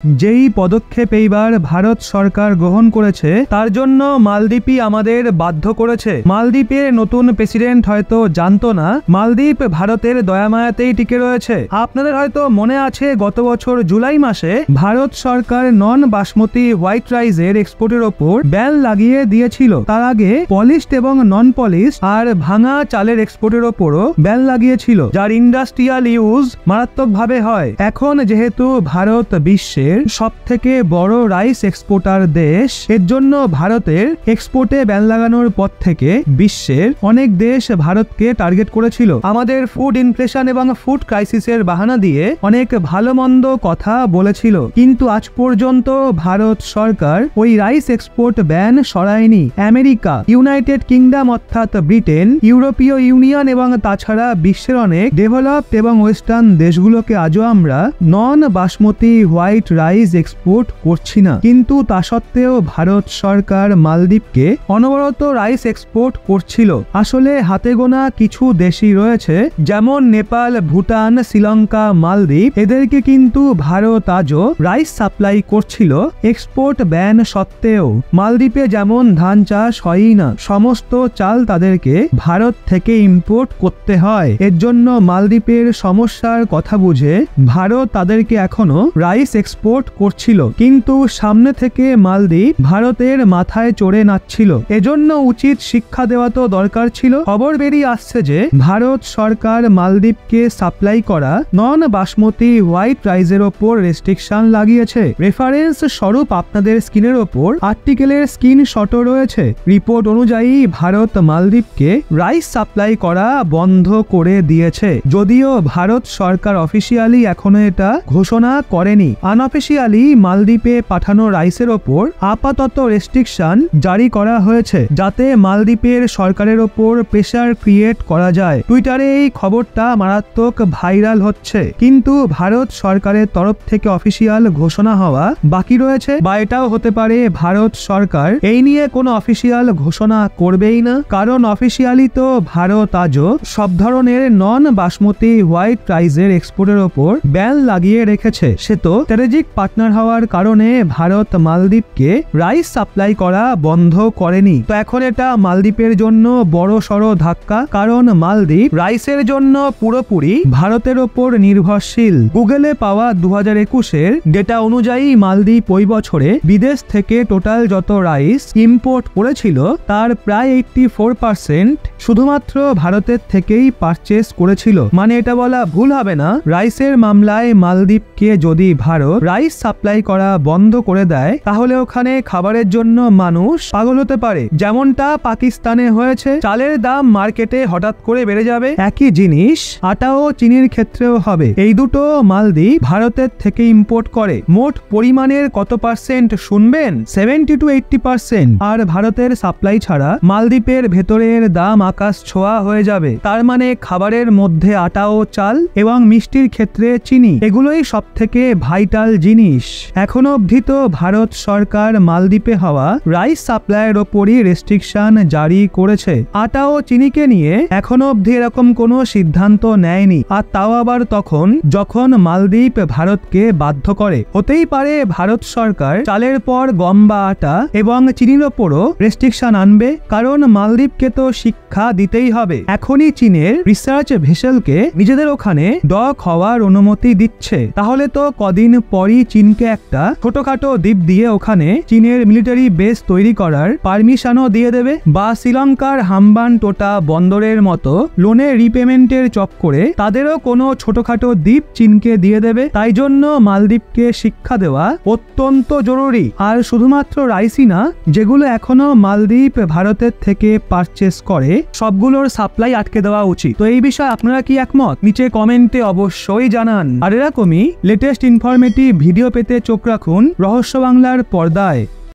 যেই পদক্ষেপ এইবার ভারত সরকার গ্রহণ করেছে তার জন্য মালদ্বীপই আমাদের বাধ্য করেছে। মালদ্বীপের নতুন প্রেসিডেন্ট হয়তো জানতো না মালদ্বীপ ভারতের দয়ামায়াতেই টিকে রয়েছে। আপনাদের হয়তো মনে আছে গত বছর জুলাই মাসে ভারত সরকার নন বাসমতি হোয়াইট রাইসের এক্সপোর্টের ওপর ব্যান লাগিয়ে দিয়েছিল। তার আগে পলিশড এবং নন পলিশ আর ভাঙা চালের এক্সপোর্টের ওপরও ব্যান লাগিয়েছিল, যার ইন্ডাস্ট্রিয়াল ইউজ মারাত্মকভাবে হয়। এখন যেহেতু ভারত বিশ্বে সব থেকে বড় রাইস এক্সপোর্টার দেশ, এর জন্য ভারতের এক্সপোর্টে ব্যান লাগানোর পর থেকে বিশ্বের অনেক দেশ ভারতকে টার্গেট করেছিল। আমাদের ফুড ইনফ্লেশন এবং ফুড ক্রাইসিসের বাহানা দিয়ে অনেক ভালো মন্দ কথা বলেছিল, কিন্তু আজ পর্যন্ত ভারত সরকার ওই রাইস এক্সপোর্ট ব্যান সরায়নি। আমেরিকা, ইউনাইটেড কিংডম অর্থাৎ ব্রিটেন, ইউরোপীয় ইউনিয়ন এবং তাছাড়া বিশ্বের অনেক ডেভেলপড এবং ওয়েস্টার্ন দেশগুলোকে আজও আমরা নন বাসমতি হোয়াইট রাইস এক্সপোর্ট করছি না, কিন্তু তা সত্ত্বেও ভারত সরকার মালদ্বীপকে অনবরত রাইস এক্সপোর্ট করছিল। আসলে হাতে গোনা কিছু দেশই রয়েছে যেমন নেপাল, ভুটান, শ্রীলঙ্কা, মালদ্বীপ, এদেরকে কিন্তু ভারত আজও রাইস সাপ্লাই করছিল এক্সপোর্ট ব্যান সত্ত্বেও। মালদ্বীপে যেমন ধান চাষ হয়ই না, সমস্ত চাল তাদেরকে ভারত থেকে ইম্পোর্ট করতে হয়। এর জন্য মালদ্বীপের সমস্যার কথা বুঝে ভারত তাদেরকে এখনো রাইস এক্সপোর্ট করছিল, কিন্তু সামনে থেকে মালদ্বীপ ভারতের মাথায় চড়ে নাচছিল। এজন্য উচিত শিক্ষা দেওয়া তো দরকার ছিল। খবর বেরিয়ে আসছে যে ভারত সরকার মালদ্বীপকে সাপ্লাই করা নন বাসমতি হোয়াইট রাইসের ওপর রেস্ট্রিকশন লাগিয়েছে। রেফারেন্স স্বরূপ আপনাদের স্ক্রিনের ওপর আর্টিকেলের স্ক্রিনশটও রয়েছে। রিপোর্ট অনুযায়ী ভারত মালদ্বীপকে রাইস সাপ্লাই করা বন্ধ করে দিয়েছে, যদিও ভারত সরকার অফিসিয়ালি এখনো এটা ঘোষণা করেনি। আনঅফিসিয়ালি মালদ্বীপে পাঠানো রাইসের ওপর আপাতত রেস্ট্রিকশন জারি করা হয়েছে, যাতে মালদ্বীপের সরকারের ওপর প্রেসার ক্রিয়েট করা যায়। টুইটারে এই খবরটা মারাত্মক ভাইরাল হচ্ছে, কিন্তু ভারত সরকারের তরফ থেকে অফিসিয়াল ঘোষণা হওয়া বাকি রয়েছে, বা এটাও হতে পারে ভারত সরকার এই নিয়ে কোনো অফিসিয়াল ঘোষণা করবেই না, কারণ অফিসিয়ালি তো ভারত আজও সব ধরনের নন বাসমতি হোয়াইট রাইসের এক্সপোর্টের ওপর ব্যান লাগিয়ে রেখেছে। সে তো স্ট্র্যাটেজিক পার্টনার হওয়ার কারণে ভারত মালদ্বীপকে রাইস সাপ্লাই করা বন্ধ করেনি। তো এখন এটা মালদ্বীপের জন্য বড় সড় ধাক্কা, কারণ মালদ্বীপ রাইসের জন্য পুরোপুরি ভারতের ওপর নির্ভরশীল। গুগলে পাওয়া 2021-এর ডেটা অনুযায়ী মালদ্বীপ ওই বছরে বিদেশ থেকে টোটাল যত রাইস ইম্পোর্ট করেছিল তার প্রায় 84% শুধুমাত্র ভারতের থেকেই পারচেস করেছিল। মানে এটা বলা ভুল হবে না, রাইসের মামলায় মালদ্বীপকে যদি ভারত রাইস সাপ্লাই করা বন্ধ করে দেয় তাহলে ওখানে খাবারের জন্য মানুষ পাগল হতে পারে, যেমনটা পাকিস্তানে হয়েছে। চালের দাম মার্কেটে হঠাৎ করে বেড়ে যাবে। একই জিনিস আটা ও চিনির ক্ষেত্রেও হবে। এই দুটো মালদ্বীপ ভারতের থেকে ইম্পোর্ট করে। মোট পরিমাণের কত পার্সেন্ট শুনবেন? 70 to 80%। আর ভারতের সাপ্লাই ছাড়া মালদ্বীপের ভেতরের দাম আকাশ ছোঁয়া হয়ে যাবে। তার মানে খাবারের মধ্যে আটা ও চাল এবং মিষ্টির ক্ষেত্রে চিনি, এগুলোই সব থেকে ভাইটাল জিনিস। এখনো অবধি তো ভারত সরকার মালদ্বীপে হওয়া রাইস সাপ্লাইয়ের ওপরই রেস্ট্রিকশন জারি করেছে। আটা ও চিনিকে নিয়ে এখনো অবধি এরকম কোনো সিদ্ধান্ত নেয়নি, আর তাও আবার তখন যখন মালদ্বীপ ভারতকে বাধ্য করে। হতেই পারে ভারত সরকার চালের পর গম বা আটা এবং চিনির ওপরও রেস্ট্রিকশন আনবে, কারণ মালদ্বীপকে তো শিক্ষা দিতেই হবে। এখনই চীনের রিসার্চ ভেসেলকে নিজেদের ওখানে ডক হওয়ার অনুমতি দিচ্ছে, তাহলে তো কদিন পরই চীনকে একটা ছোটখাটো দ্বীপ দিয়ে ওখানে চীনের মিলিটারি বেস তৈরি করার পারমিশনও দিয়ে দেবে, বা শ্রীলঙ্কার হাম্বান টোটা বন্দরের মতো লোনের রিপেমেন্টের চক্করে তাদেরও কোনো ছোটখাটো দ্বীপ চীনকে দিয়ে দেবে। তাই জন্য মালদ্বীপকে শিক্ষা দেওয়া অত্যন্ত জরুরি। আর শুধুমাত্র রাইসই না, যেগুলো এখনো মালদ্বীপ ভারতের থেকে পারচেস করে সবগুলোর সাপ্লাই আটকে দেওয়া উচিত। তো এই বিষয়ে আপনারা কি একমত? নিচে কমেন্টে অবশ্যই জানান। আর এরকমই লেটেস্ট ইনফরমেটিভ ভিডিও পেতে চোখ রাখুন রহস্য বাংলার পর্দায়।